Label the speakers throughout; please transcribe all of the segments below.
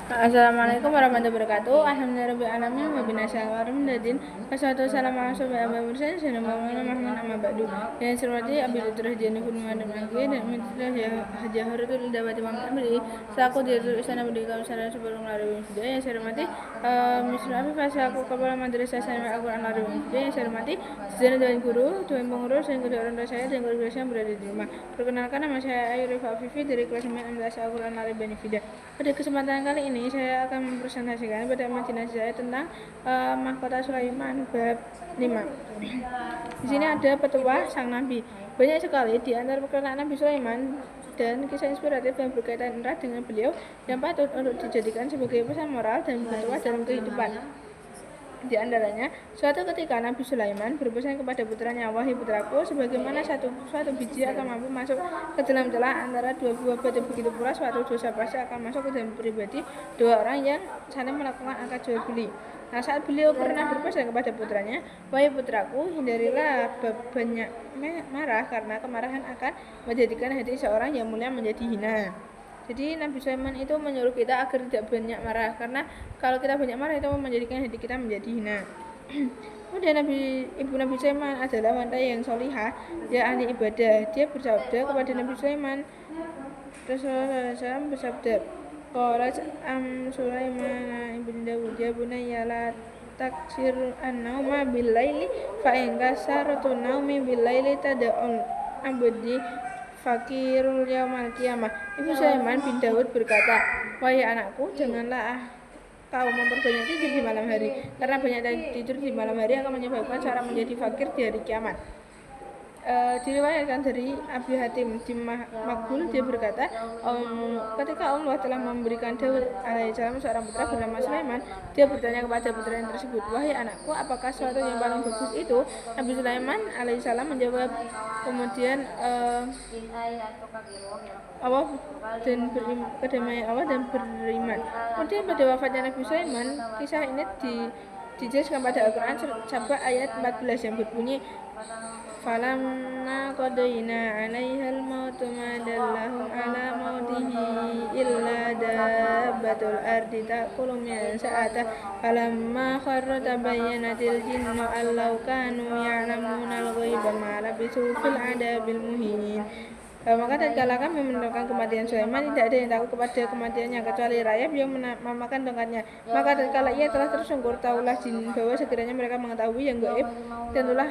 Speaker 1: Assalamualaikum warahmatullahi wabarakatuh. Alhamdulillahirabbil alamin wa binasyawarim dadin. Wassalatu wassalamu ala asyrofil anbiya'i wal mursalin sayyidina Muhammadin amma ba'du. Yang saya hormati Abi Dr. Hadiani Kurniawan dan Manggi dan Menteri Haji Haratul Dawati Muhammad Amri selaku Direktur Istana Pendidikan Nusantara sebelum Larabim Fida. Yang saya hormati Mr. Afifah selaku Kepala Madrasah Sanawiyah Al-Qur'an Larabim Fida. Yang saya hormati jajaran Dewan Guru, Dewan Pengurus dan kedua orang tua saya dan keluarga saya yang berada di rumah. Perkenalkan, nama saya Ayu Rifa Afifi dari kelas 9 Madrasah Al-Qur'an Larabim Fida. Pada kesempatan kali ini saya akan mempresentasikan pada imajinasi saya tentang mahkota Sulaiman bab 5. Di sini ada petuah sang nabi. Banyak sekali di antara perkataan Nabi Sulaiman dan kisah inspiratif yang berkaitan erat dengan beliau yang patut untuk dijadikan sebagai pesan moral dan petuah dalam kehidupan. Di antaranya, suatu ketika Nabi Sulaiman berpesan kepada putranya, "Wahai putraku, sebagaimana suatu biji akan mampu masuk ke dalam celah antara dua buah batu, begitu pula suatu dosa pasti akan masuk ke dalam pribadi dua orang yang saling melakukan akad jual beli." Nah, saat beliau pernah berpesan kepada putranya, "Wahai putraku, hindarilah banyak marah karena kemarahan akan menjadikan hati seorang yang mulia menjadi hina." Jadi Nabi Sulaiman itu menyuruh kita agar tidak banyak marah, karena kalau kita banyak marah itu menjadikan hati kita menjadi hina. Kemudian ibu Nabi Sulaiman adalah wanita yang solihah, dia ahli ibadah. Dia bersabda kepada Nabi Sulaiman, Rasulullah SAW bersabda, "Qalat Sulaiman ibn Dawud, ya bunayya la taksir an-nauma bil-laili fa in kasartu naumi bil-laili tad'ul abdi fakirul yaumal qiyamah." Ibu Sulaiman bin Daud berkata, "Wahai anakku, janganlah kau memperbanyak tidur di malam hari, karena banyak tidur di malam hari akan menyebabkan seorang menjadi fakir di hari kiamat." Diriwayatkan dari Abi Hatim di Makbul, dia berkata, ketika Allah telah memberikan Daud alaihissalam seorang putra bernama Sulaiman, dia bertanya kepada putranya tersebut, "Wahai anakku, apakah sesuatu yang paling bagus itu?" Nabi Sulaiman alaihissalam menjawab, kemudian Allah dan kedamaian Allah dan beriman. Kemudian pada wafatnya Nabi Sulaiman, kisah ini dijelaskan pada Al-Quran Saba ayat 14 yang berbunyi, "Falamma qadaina 'alaihal mautu ma dallahum 'ala mautihi illa dabbatul ardi ta'kulu min sa'atah falamma kharra tabayyanatil jinnu allau kanu ya'lamunal ghaiba ma labisu fil 'adabil muhin." Maka tatkala kami menemukan kematian Sulaiman, tidak ada yang takut kepada kematiannya kecuali rayap yang memakan tongkatnya. Maka tatkala ia telah tersungkur, taulah jin bahwa sekiranya mereka mengetahui yang gaib, tentulah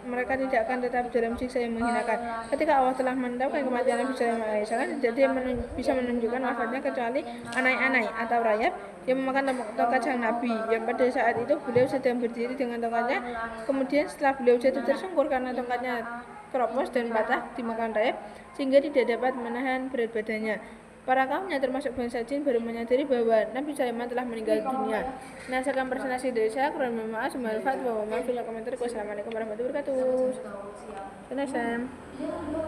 Speaker 1: mereka tidak akan tetap dalam siksa yang menghinakan. Ketika Allah telah menetapkan kematian Nabi Sulaiman alaihissalam, tidak ada yang bisa menunjukkan wafatnya kecuali anai-anai atau rayap yang memakan tongkat sang Nabi, yang pada saat itu beliau sedang berdiri dengan tongkatnya. Kemudian setelah beliau jatuh tersungkur karena tongkatnya keropos dan patah dimakan rayap, sehingga tidak dapat menahan berat badannya. Para kaumnya termasuk bangsa jin baru menyadari bahwa Nabi Sulaiman telah meninggal dunia. Nah, sekian presentasi dari saya. Kurang bermaaf, semoga bermanfaat. Wassalamualaikum warahmatullahi wabarakatuh.